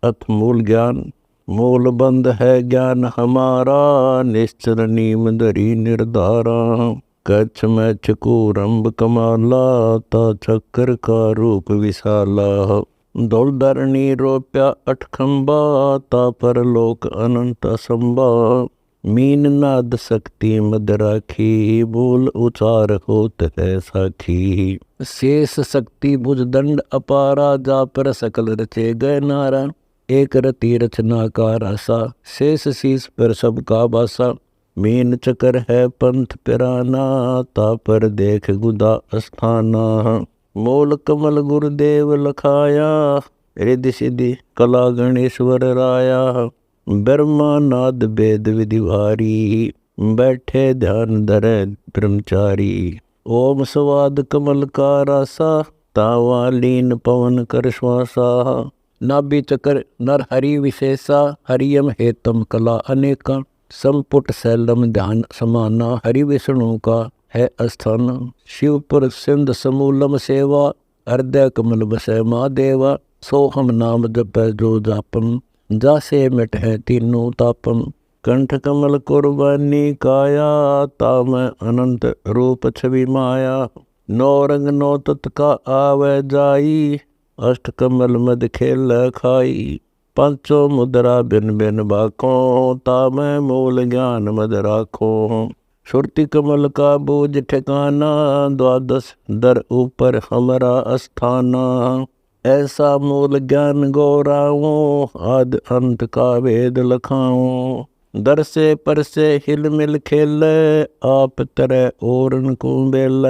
अथ मूल ज्ञान। मूल बंध है ज्ञान हमारा, निश्चल नीम धरी निर्धारा। कच्छ मैछ कूरम्भ कमाला, ता चक्कर का रूप विशाला। धौल धरणी रोप्या अठखंबा, ता पर लोक अनंत असंभा। मीन नाद शक्ति मद राखी, मूल उचार होत है साखी। शेष शक्ति भुज दंड अपारा, जा पर सकल रचे गए नारा। एक रति रचना का रासा, शेष शीस पर सबका बासा। मीन चकर है पंथ पिराना, ता पर देख गुदा अस्थाना। मूल कमल गुरुदेव लखाया, रिद्धि सिद्धि कला गणेश्वर राया। ब्रह्मा नाद वेद विधि भारी, बैठे ध्यान धरे ब्रह्मचारी। ओम स्वाद कमल का रासा, तावा लीन पवन कर श्वासा। नाभि चक्र नर हरि विशेषा, हरियम हेतम कला अनेका। संपुट शैलम ध्यान समाना, हरि विष्णु का है अस्थान। शिवपुर सिंध समूलम सेवा, हृदय कमल बसै महादेवा। सोहम नाम जपै जो जापम, जासे मिट है तीनों तापम। कंठ कमल कुर्बानी काया, ताम अनंत रूप छवि माया। नौ रंग नौ तत् का आवे जाई, अष्ट कमल मद खेल खाई। पांचों मुद्रा बिन बिन बाको, ताम मूल ज्ञान मद राखो। सुरति कमल का बोझ ठिकाना, द्वादश दर ऊपर हमारा अस्थाना। ऐसा मूल ज्ञान गौराओ, आदि अंत का वेद लखाओ। दर से पर से हिल मिल खेल, आप तरह ओरन को बेल।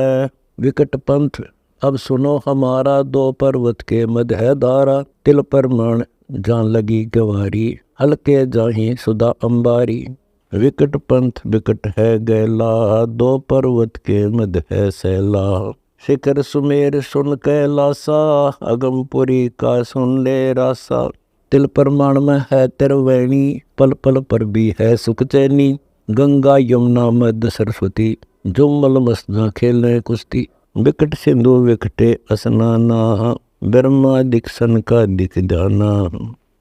विकट पंथ अब सुनो हमारा, दो पर्वत के मध्य है धारा। तिल पर माण जान लगी गवारी, हल्के जाही सुधा अंबारी। विकट पंथ विकट है गैला, दो पर्वत के मध्य है सैला। शिखर सुमेर सुन कैलासा, अगमपुरी का सुन ले रासा। तिल प्रमाण में है तिरवैणी, पल पल पर भी है सुख चैनी। गंगा यमुना मध्य सरस्वती, जुम्मल मसना खेलने कुश्ती। विकट सिंधु विकटे असनाना, ब्रह्मा दिक्सन का दिख जाना।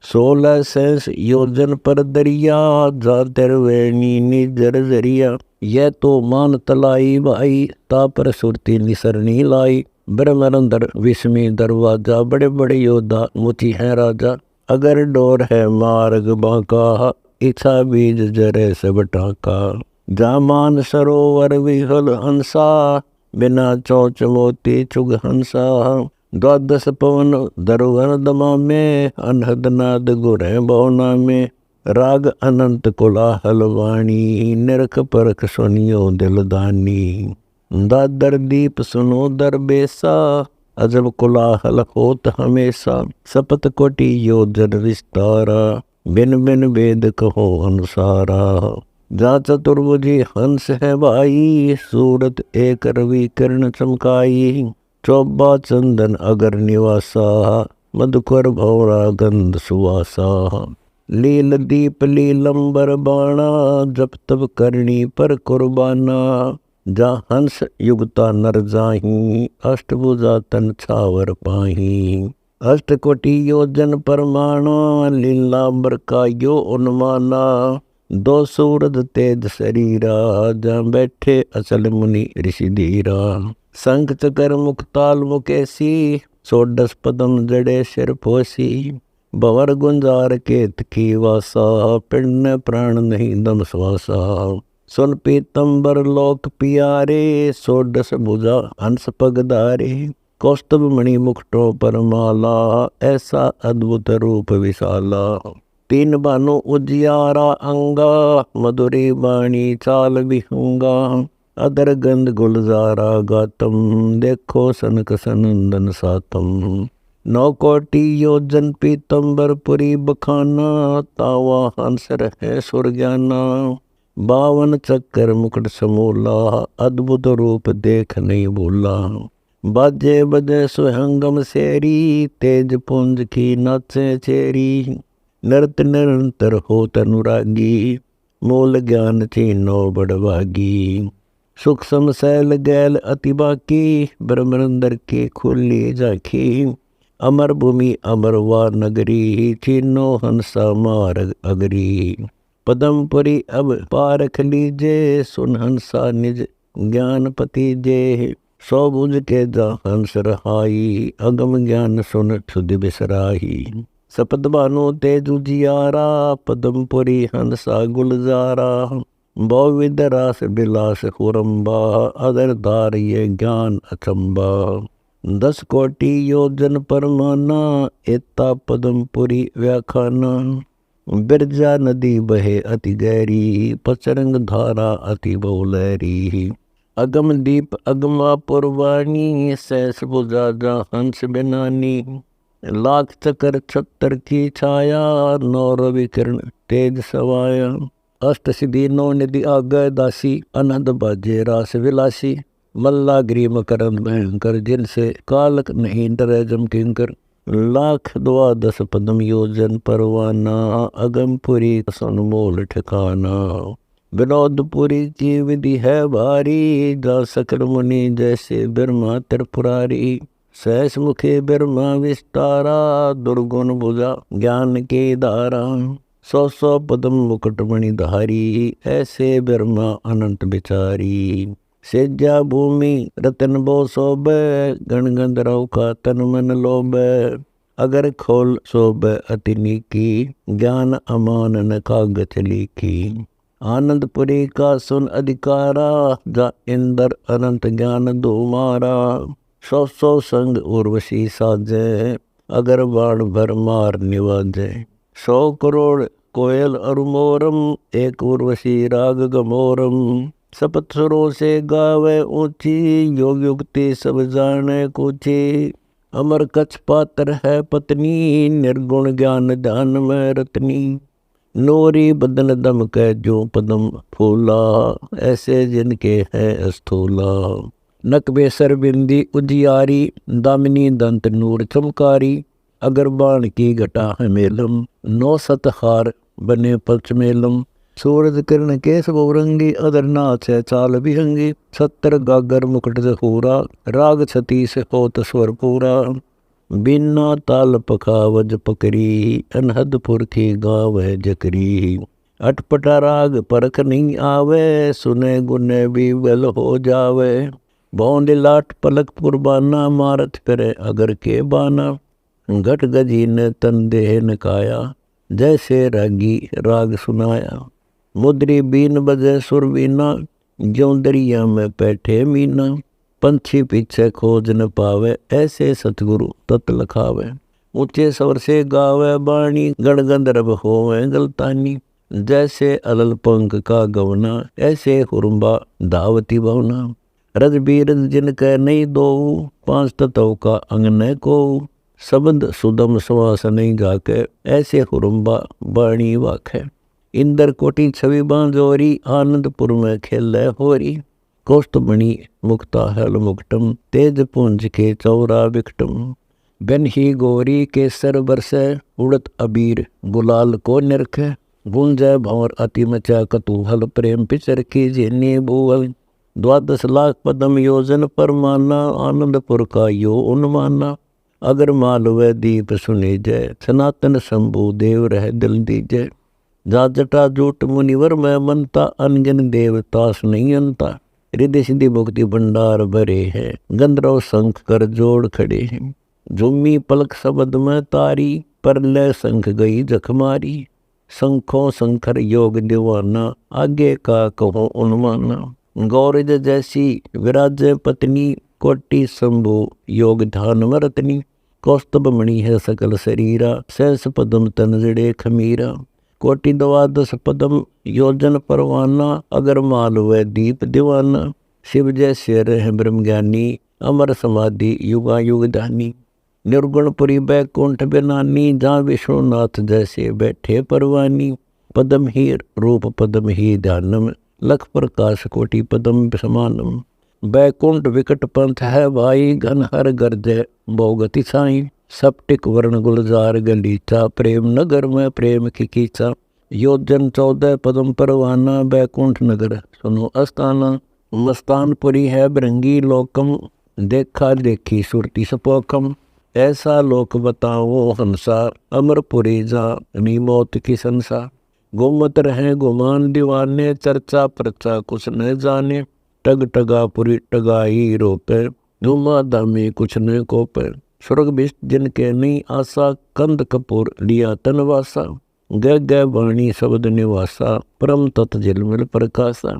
16 सहस योजन पर दरिया, जा तिरवैणी निजर जरिया। यह तो मान तलाई भाई, ता पर सुरती निसरनी लाई। ब्रह्मरंदर विस्मी दरवाजा, बड़े बड़े योद्धा मुची है राजा। अगर डोर है मार्ग बांका, इच्छा बीज जरे सब टाका। जामान सरोवर विहल हंसा, बिना चौच मोती चुग हंसा। द्वादश पवन दरुवन दमा में, अनहद नाद गुरे बहुना में। राग अनंत कोलाहल वाणी, निरख परख सुनियो दिलदानी। दादर दीप सुनो दरबेसा, अजब कोलाहल होत हमेशा। सपत कोटि योजन विस्तारा, बिन बिन वेद कहो अनुसारा। जा चतुर्भुजी हंस है भाई, सूरत एक रवि किरण चमकाई। चौबा चंदन अगर निवासा, मधुकर भौरा गंध सुवासा। लील दीप लीलंबर बाणा, जप तब करनी पर कुर्बाना। जा हंस युगता नर जाही, अष्टभुजा तन छावर पाही। अष्ट कोटि योजन परमाणा, लीलांबर का यो उन्माना। दो सूरज तेज शरीरा, जा बैठे अचल मुनि ऋषि धीरा। शंख चकर मुक्ताल मुकेशी, षोडश पदम जड़े सिर पोसी। भंवर गुंजार केत की वासा, पिंड प्राण नहीं दम श्वासा। सुन पीतंबर लोक पियारे, षोडश भुजा हंस पगधारे। कौस्तुभ मणि मुकुटों पर माला, ऐसा अद्भुत रूप विशाला। तीन भानु उजियारा अंगा, मधुरी बाणी चाल विहंगा। अदर गंध गुलजारा गातम, देखो सनक सनंदन सातम। 9 कोटि योजन पीतंबर पुरी बखाना, तावा हंस रहे सुरज्ञाना। 52 चक्कर मुकुट समूला, अद्भुत रूप देख नहीं भूला। बाजे बजे सुहंगम सेरी, तेज पुंज की नाचे चेरी। नृत निरंतर हो तनुरागी, मूल ज्ञान चीनो बड़वागी। सूक्ष्म सैल गैल अति बाकी, ब्रह्मरंदर की खुली झाकी। अमर भूमि अमर वा नगरी, छीनो हंसा मार्ग अगरी। पदमपुरी अब पारख लीजे, सुन हंसा निज ज्ञानपति जे। सौ भुज के जा हंस रहाई, अगम ज्ञान सुन क्षुद बिसराही। सपद भानु तेज उजियारा, पदमपुरी हंसा गुलजारा। बहुविध रास बिलास खुरम्बा, अदर धार ये ज्ञान अचंबा। 10 कोटि योजन परमाना, एता पदमपुरी व्याखाना। बिरजा नदी बहे अति गहरी, पचरंग धारा अति बहुलहरी। अगम दीप अगमा पुरवानी, सहस बुझा जा हंस बिनानी। लाख चकर छत्तर की छाया, नौ रवि किरण तेज सवाया। अष्ट सिद्धि नौ निधि आगय दासी, अनहद बाजे रास विलासी। मल्ला ग्रीम करम भयंकर, जिनसे कालक नहीं डरे जम किंकर। लाख द्वादश पदम योजन परवाना, अगमपुरी सनमोल ठिकाना। विनोदपुरी की विधि है भारी, जा सकल मुनि जैसे ब्रह्मा त्रिपुरारी। सहस मुखे ब्रह्मा विस्तारा, दुर्गुण भुजा ज्ञान के धारा। 100 पदम मुकुट मणिधारी, ऐसे ब्रह्मा अनंत बिचारी। सेजा भूमि रतन बो शोभे, गण गंधर्व का तन मन लोभे। अगर खोल शोभे अति नीकी, ज्ञान अमान न कागज लिखी। आनंदपुरी का सुन अधिकारा, जा इंद्र अनंत ज्ञान दुमारा। 100 संग उर्वशी साजे, अगर बाण भर मार निवाजे। 100 करोड़ कोयल अरुमोरम, एक उर्वशी राग गमोरम। सपत सुरों से गावे ऊंची, योग युक्ति सब जाने कुची। अमर कच्छ पात्र है पत्नी, निर्गुण ज्ञान ध्यान में रत्नी। नोरी बदन दम के जो पदम फूला, ऐसे जिनके है स्थूला। नक बेसर बिंदी उजियारी, दामिनी दंत नूर चमकारी। अगर बाण की घटा है मेलम, 9 सतहार बने पचमेलम। सूरज किरण केश बहुरंगी, अदर नाच है चाल विहंगी। 70 गागर मुकुट जहूरा, राग 36 होत स्वर पूरा। बिना ताल पखावज पकरी, अनहद पुरखी गावे जकरी। अटपटा राग परख नहीं आवे, सुने गुने भी बल हो जावे। भौंद लाट पलक पुरबाना, मारत फिरे अगर के बाना। घट गजी ने तन देह नकाया, जैसे रागी राग सुनाया। मुद्री बीन बजे सुर बीना, ज्यों दरिया में बैठे मीना। पंछी पीछे खोज न पावे, ऐसे सतगुरु तत् लखावे। ऊंचे स्वर से गावे बाणी, गण गंधर्व होवे गलतानी। जैसे अलल पंख का गवना, ऐसे हुरम्बा धावती भवना। रज बीरज जिनके नहीं दो, 5 तत्व का अंग न को। शब्द सुदम श्वास नहीं गाके, ऐसे हुरम्बा बाणी वाखे। इंद्र कोटि छवि बांजोरी, आनंदपुर में खेले होरी। कौस्तुभमणि मुक्ता हल मुकुटम, तेज पुंज के चौरा विकटम। बन ही गोरी के सर बरसे, उड़त अबीर गुलाल को निरखे। गुंजय भंवर अति मचा कतूहल, प्रेम पिचर की जिन्नी भूवल। 12 लाख पदम योजन परमाना, आनंदपुर का यो उन्माना। अगर मालवे दीप सुने जय, सनातन शंभु देव रह दिल दीजय। जा जटा जूट मुनिवर में मनता, अनगिन देवतास नहीं अंता। हृदय सिद्धि मुक्ति भंडार भरे हैं, गंधर्व शंख कर जोड़ खड़े हैं। झुम्मी पलक शब्द में तारी, पर लय शंख गई जखमारी। शंखों शंकर योग दीवाना, आगे का कहो उन्माना। गौरज जैसी विराजय पत्नी, कोटि शंभु योग ध्यान में रत्नी। कौस्तुभमणि है सकल शरीरा, सहस पदम तन जड़े खमीरा। कोटि 12 पदम योजन परवाना, अगर मालवे दीप दीवाना। शिव जैसे रहे ब्रह्म ज्ञानी, अमर समाधि युगा युग धानी। निर्गुणपुरी बैकुंठ बिनानी, जहाँ विष्णुनाथ जैसे बैठे परवानी। पदम ही रूप पदम ही ध्यानम, लख प्रकाश कोटि पदम समानम। बैकुंठ विकट पंथ है भाई, घन हर गर्जय बहुगति साई। सप्टिक वर्ण गुलजार गलीचा, प्रेम नगर में प्रेम की कीचा। योजन 14 पदम परवाना, बैकुंठ नगर सुनो अस्ताना। मस्तानपुरी है भृंगी लोकम, देखा देखी सुरति सपोकम। ऐसा लोक बताओ हंसा, अमरपुरी जा नी मौत की संसा। घूमत रहे गुमान दीवाने, चर्चा प्रचा कुछ न जाने। टग टगापुरी टगाई रोपे, धूमा धामी कुछ न कोपे। स्वर्ग बिष्ट जिनके नहीं आशा, कंद कपूर लिया तनवासा। गह गह वाणी शब्द निवासा, परम तत् झिलमिल प्रकाशा।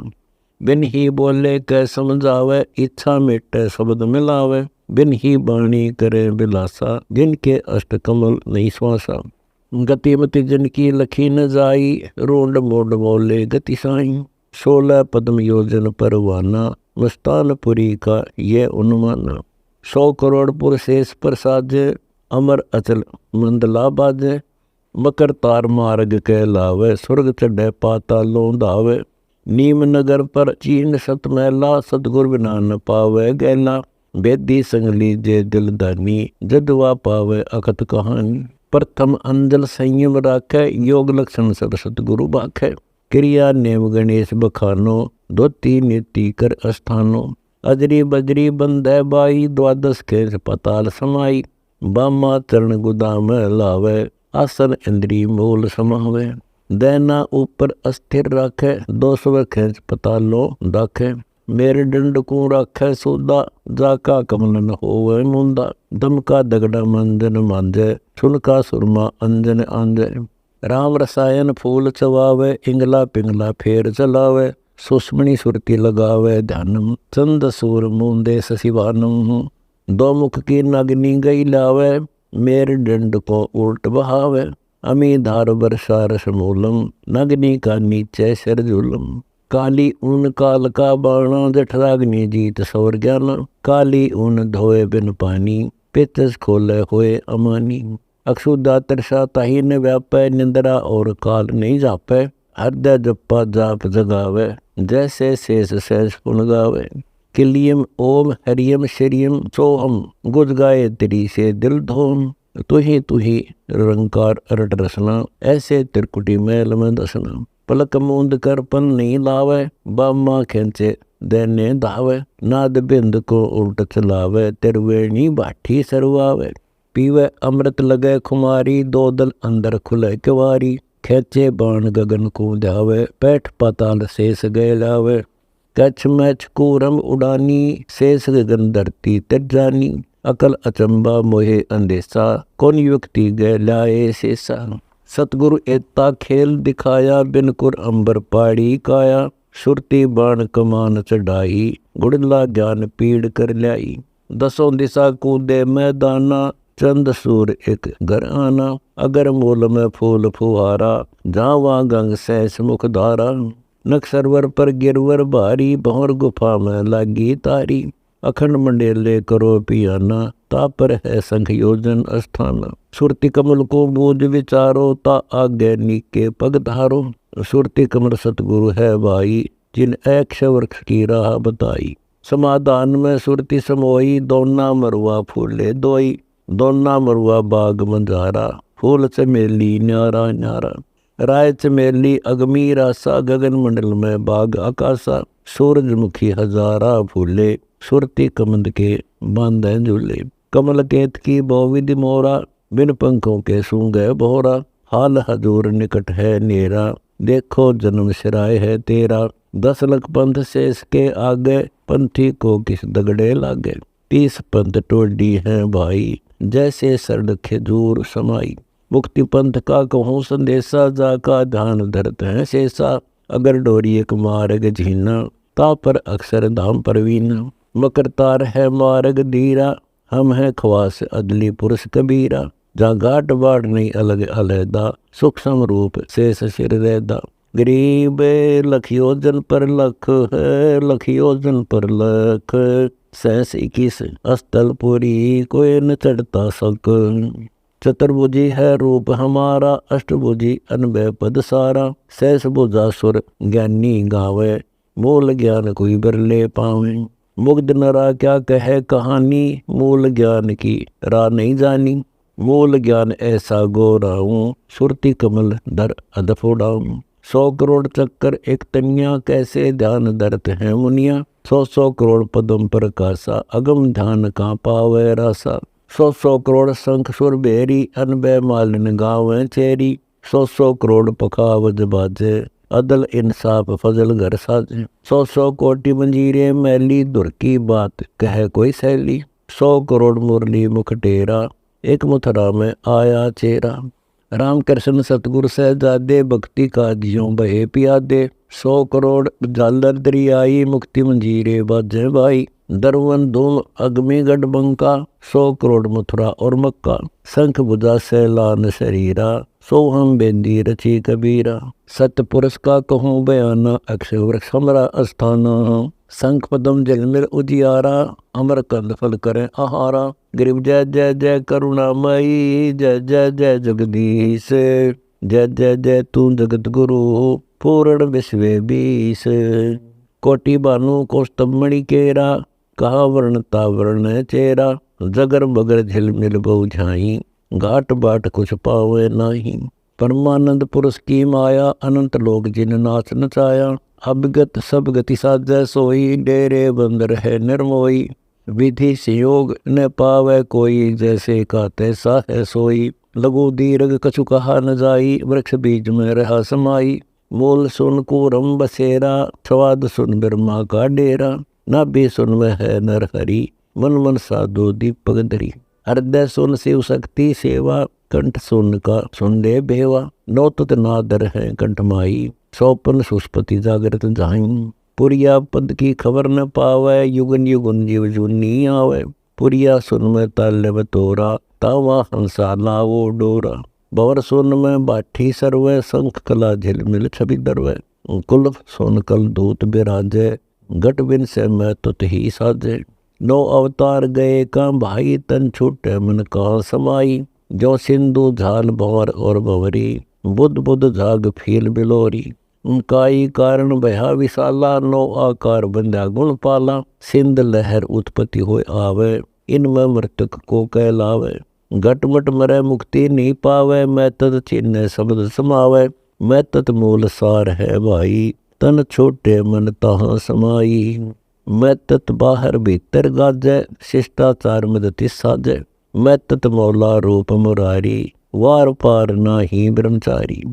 बिन ही बोले कै समझावे, इच्छा मिटे शब्द मिलावे। बिन ही वाणी करे बिलासा, जिनके अष्ट कमल नहीं श्वासा। गतिमति जिनकी लखी न जाई, रोंड मोड मोले गति साई। 16 पद्म योजन परवाना, मस्तानपुरी का ये उन्माना। 100 करोड़ पुर शेष प्रसादे, अमर अचल मंदला बाजे। मकर तार मार्ग के लावे, स्वर्ग चढ़े पातालों धावे। नीम नगर पर चीन सत मैला, सतगुर बिना न पावे गैला। बेदी संग लीजे दिल दानी, जदवा पावे अकत कहानी। प्रथम अंजल संयम राखे, योग लक्षण सब सतगुरु बाखे। क्रिया नेम गणेश बखानो, धोती नीति कर अस्थानो। अजरी बजरी बंधे बाई, द्वादश खेस पताल समाई। बामा चरण गुदाम लावे, आसन इंद्री मूल समावे। दैना ऊपर अस्थिर राखे, 200 खेच पतालो दाखे। मेरे दंड को राखे सोदा, जाका कमलन होवे मुंदा। दमका दगड़ा मंजन मांजे, सुनका सुरमा अंजन आंजे। राम रसायन फूल चवावे, इंगला पिंगला फेर चलावे। सुष्मणि सुरती लगावे ध्यानम, चंद सूर मूंदे सशिवानम। दो मुख की नागिनी गई लावे, मेरे दंड को उल्ट बहावे। अमी धार वर्षा रस मूलम, नागिनी का नीचे सिर झूलम। काली ऊन काल का बाणा, जठराग्नि जीत सौर ज्ञाना। काली ऊन धोए बिन पानी, पेचस खोले होए अमानी। अक्षुदा तरसा ताही न व्यापै, निंद्रा और काल नहीं जापै। हृदय जप्पा जाप जगावे, जैसे शेष सहज पुन गावे। किलियम ओम हरियम श्रियम सोहम, गुज गाये तेरी से दिल धोम। तुही रंकार अरट रसना, ऐसे त्रिकुटी मैल में दसना। पलक मूंद कर पन नहीं लावे, बामा खेचे दैने धावे। नाद बिंद को उल्ट चलावे, तिरवेणी बाठी सरवावे। पीवे अमृत लगे खुमारी, 2 दल अंदर खुले किवारी। खेचे बाण गगन को ध्यावे, पैठ पाताल शेष गए लावे। कच्छ मैच कूरम उड़ानी, शेष गगन धरती तर जानी। अकल अचंबा मोहे अंदेशा, कौन युक्ति गए लाए शेषा। सतगुरु एता खेल दिखाया, बिनकुर अंबर पाड़ी काया। सुरती बाण कमान चढ़ाई, गुड़ला ज्ञान पीड़ कर ल्याई। 10 दिशा कूदे मैदाना, चंद सूर एक घर आना। अगर मूल में फूल फुहारा, जावा गंग सहस मुख धारा। नक्सरवर पर गिरवर भारी, भंवर गुफा में लागी तारी। अखंड मंडेले करो पियाना, तापर है संख योजन अस्थाना। सुरति कमल को बूझ विचारो, ता आगे नीके पग धारो। सुरति कमल सतगुरु है भाई, जिन ऐक्ष वृक्ष की राह बताई। समाधान में सुरति समोई, दोना मरुआ फूले दोई। दोना मरुआ बाग मंजारा, फूल चमेली न्यारा न्यारा। राय चमेली अगमी रासा, गगन मंडल में बाग आकाशा। सूरजमुखी हजारा फूले, सुरती कमंद के बांधे झूले। कमल केत की बहुविधि मोरा, बिन पंखों के सूंगे बोहरा। हाल हजूर निकट है नेरा, देखो जन्म सिराय है तेरा। 10 लख पंथ शेष के आगे, पंथी को किस दगड़े लागे। 30 पंथ टोडी है भाई, जैसे सरड खजूर समाई। मुक्ति पंथ का कहूँ संदेशा, जाका ध्यान धरत है शेषा। अगर डोरी एक मार्ग झीना, ता पर अक्सर धाम परवीना। मकर तार है मार्ग धीरा, हम है ख्वास अदली पुरुष कबीरा। जहाँ घाट बाढ़ नहीं अलग अलहदा, सूक्ष्म रूप शेष सिर रहदा। गरीब लख योजन पर लख है, लख योजन पर लख। 21 अस्तलपुरी, कोई न चढ़ता सक। चतुर्भुजी है रूप हमारा, अष्टभुजी अनबे पद सारा। 6 भुजा सुर ज्ञानी गावे, मूल ज्ञान कोई बरले पावे। मुग्ध नरा क्या कहे कहानी, मूल ज्ञान की राह नहीं जानी। मूल ज्ञान ऐसा गोराऊं, सुरती कमल दर अदफ उड़ाऊं। 100 करोड़ चक्कर एक तनिया, कैसे ध्यान धरत है मुनिया। 100 करोड़ पदम पर कासा, अगम ध्यान का पावे रासा। 100 करोड़ शंख सुर बेरी, अनबे मालिन गाँव चेरी। 100 करोड़ पखावज बाजे, अदल इंसाफ फजल घर साजे। 100 कोटि मंजीरे मैली, धुर की बात कह कोई सैली। 100 करोड़ मुरली मुख टेरा, एक मथुरा में आया चेरा। राम कृष्ण सतगुर सहजादे, भक्ति का जियों बहे पियादे। 100 करोड़ झालर दरियाई, मुक्ति मंजीरे बाजे बाई। दरवन धूम अग्नि गढ़ बंका, 100 करोड़ मथुरा और मक्का। शंख बुझा सैलान शरीरा, सोहम बेंदी रची कबीरा। सतपुरुष का कहूँ बयाना, अक्षय वृक्ष हमारा अस्थाना। शंख पदम जलमिल उजियारा, अमर कंद फल करें आहारा। गरीब जय जय जय करुणामयी, जय जय जय जगदीश। जय जय जय तू जगत गुरु, पूर्ण विश्व बीस। कोटि बानु कौस्तभ मणि केरा, कहा वर्ण तावर्ण चेरा। जगर बगर झिलमिल बहु झाई, घाट बाट कुछ पावे नाही। परमानंद पुरुष की माया, अनंत लोक जिन नाच नचाया। अभिगत सब गति साजै सोई, डेरे बंदर है निर्मोई। विधि संयोग न पावै कोई, जैसे का तैसा है सोई। लघु दीर्घ कछु कहा न जाई, वृक्ष बीज में रहा समाई। मूल सुन कूरम बसेरा, स्वाद सुन ब्रह्मा का डेरा। नाभि सुन में है नर हरि, मन मन साधु दीपक धरी। हृदय सुन शिव शक्ति सेवा, कंठ सुन का सुन ले बेवा। नौ तत नादर है कंठ माई, सौपन सुष्पति जागृत जाई। पुरिया पद की खबर न पावै, युगन युगन जीव जुनी आवे। पुरिया सुन में ताल्य बतोरा, तावा हंसा लावो डोरा। बवर सुन में बाठी सर्वै, शंख कला झिलमिल छवि दरवै। कुल सुन कल दूत बिराजे, घट बिन से मैं तुत ही साजे। 9 अवतार गए का भाई, तन छूटे मन का समाई। जो सिंधु झाल भंवर और भंवरी, बुद्ध बुद्ध झाग फील बिलोरी। काई कारण भया विशाला, 9 आकार बंध्या गुण पाला। सिंध लहर उत्पत्ति होय आवे, इनमें मृतक को कहलावे। घटमट मरे मुक्ति नहीं पावे, मैं तद चिन्ह शब्द समावे। मैं तत् मूल सार है भाई, तन छोटे मन तहाँ समाई। मैं तत् बाहर भीतर गाजै, शिष्टाचार मदति साजै। मैं तत् मौला रूप मुरारी, वार पार नाही ब्रह्मचारी।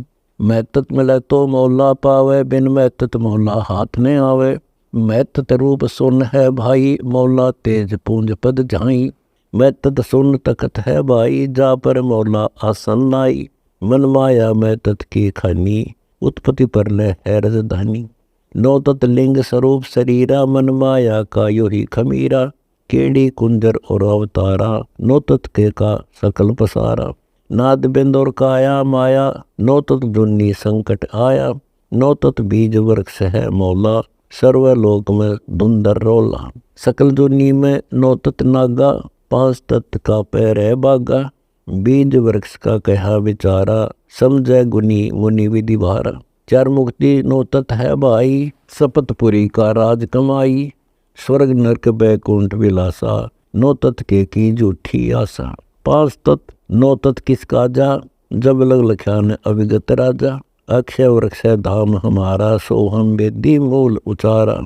मैं तत् मिले तो मौला पावे, बिन मैं तत् मौला हाथ ने आवे। मैं तत् रूप सुन है भाई, मौला तेज पूंज पद झाई। मैं तत् सुन तकत है भाई, जा पर मौला आसन लाई। मन माया मैं तत् की खानी, उत्पत्ति पर ले है राजधानी। 9 तत् लिंग स्वरूप शरीरा, मन माया का यो ही खमीरा। केड़ी कुंजर और अवतारा, 9 तत् के का सकल पसारा। नाद बिंद और काया माया, 9 तत् जुन्नी संकट आया। 9 तत् बीज वृक्ष है मौला, सर्वलोक में धुंधर रोला। सकल जुन्नी में 9 तत् नागा, 5 तत् का पैर है बागा। बीज वृक्ष का कहा विचारा, समझे गुनी मुनि विधि भारा। 4 मुक्ति 9 तत् है भाई, सपतपुरी का राज कमाई। स्वर्ग नरक बैकुंठ विलासा, 9 तत् के की झूठी आशा। 5 तत् 9 तत् किस काजा, जब लग लख्यान अविगत राजा। अक्षय वृक्ष धाम हमारा, सो हम वेदी मूल उचारा।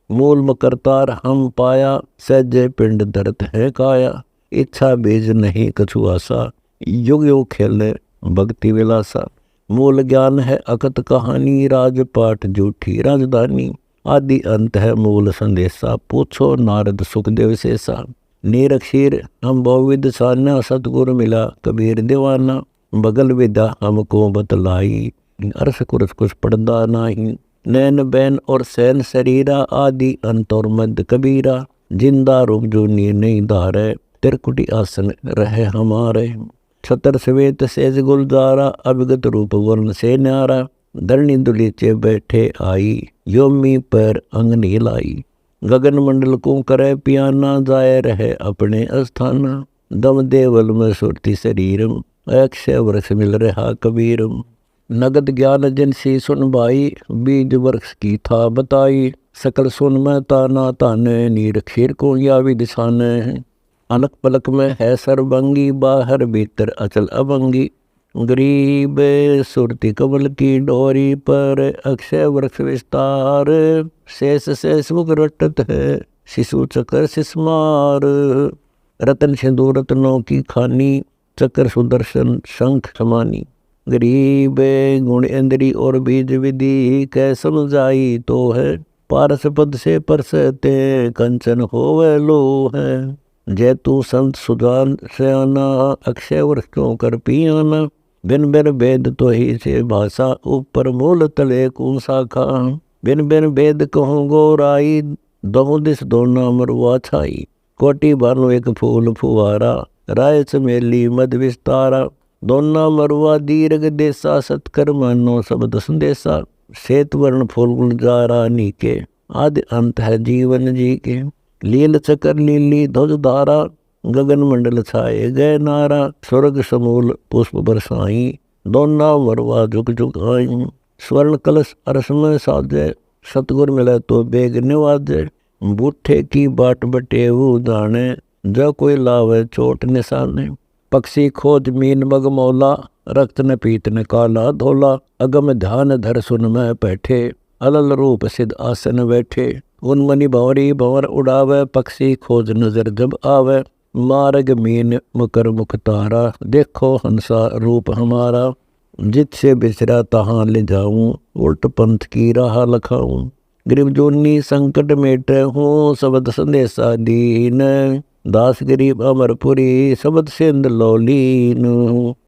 मूल मकरतार हम पाया, सहजे पिंड धरत है काया। इच्छा बीज नहीं कछु आशा, युग युग खेले भक्ति विलासा। मूल ज्ञान है अकत कहानी, राजपाट झूठी राजधानी। आदि अंत है मूल संदेशा, पूछो नारद सुखदेव शेषा। नीरक्षीर हम बहुविद सान्या, सतगुरु मिला कबीर दीवाना। बगल विदा हमको बतलाई, अर्श कुरस कुछ पड़दा नाही। नैन बैन और सैन शरीरा, आदि अंत और मध्य कबीरा। जिंदा रूप जो नीर नहीं धारे, त्रिकुटी आसन रहे हमारे। छतर सवेत सेज गुलजारा, अभिगत रूप वर्ण से न्यारा। धरणी दुलीचे बैठे आई, योमी पर अंग नीलाई। गगन मंडल को करे पियाना, जाए रहे अपने अस्थाना। दम देवल में सुरती शरीरम, अक्षय वृक्ष मिल रहा कबीरम। नगद ज्ञान जिनसी सुन भाई, बीज वृक्ष की था बताई। सकल सुन में ताना ताने, नीर खीर को या विदिशाने। अलक पलक में है सर्वंगी, बाहर भीतर अचल अभंगी। गरीब सुरती कमल की डोरी पर, अक्षय वृक्ष विस्तार। शेष शेष मुख रटत है, शिशु चक्र शिशमार। रतन सिंदूर रत्नों की खानी, चक्र सुदर्शन शंख समानी। गरीब गुण इंद्री और बीज विधि, कै समझाई तो है। पारस पद से परसते, कंचन होवे लो है। जैतु संत सुजान सयाना, अक्षय वृक्षों कर पियाना। बिन बिन वेद तो ही से भाषा, ऊपर मूल तले कौन शाखा। बिन बिन वेद कहूँ गोराई, दो दिस दोना मरुआ छाई। कोटि भानु एक फूल फुवारा, राय चमेली मद विस्तारा। दोना मरुआ दीर्घ देसा, सतकर मानो शब्द संदेशा। श्वेत वर्ण फूल गुलजारा नीके, आदि अंत है जीवन जी के। लील चकर लीली ध्वज धारा, गगन मंडल छाए गए नारा। स्वर्ग समूल पुष्प बरसाई, दोना मरुआ झुक झुक आई। स्वर्ण कलश अरस में साजे, सतगुर मिले तो बेग निवाजे। बूठे की बाट बटेऊ दाने, जो कोई लावे चोट निशाने। पक्षी खोज मीन मग मौला, रक्त न पीत न काला धोला। अगम ध्यान धर सुन में बैठे, अलल रूप सिद्ध आसन बैठे। उन्मनि भंवरी भंवर उड़ावे, पक्षी खोज नजर जब आवे। मार्ग मीन मुकर मुख तारा, देखो हंसा रूप हमारा। जिससे बिसरा तहाँ ले जाऊं, उल्ट पंथ की राह लखाऊं। गरीब जोनी संकट मेटे हूँ, शब्द संदेशा दीन। दास गरीब अमरपुरी, शब्द सिंध लौलीन।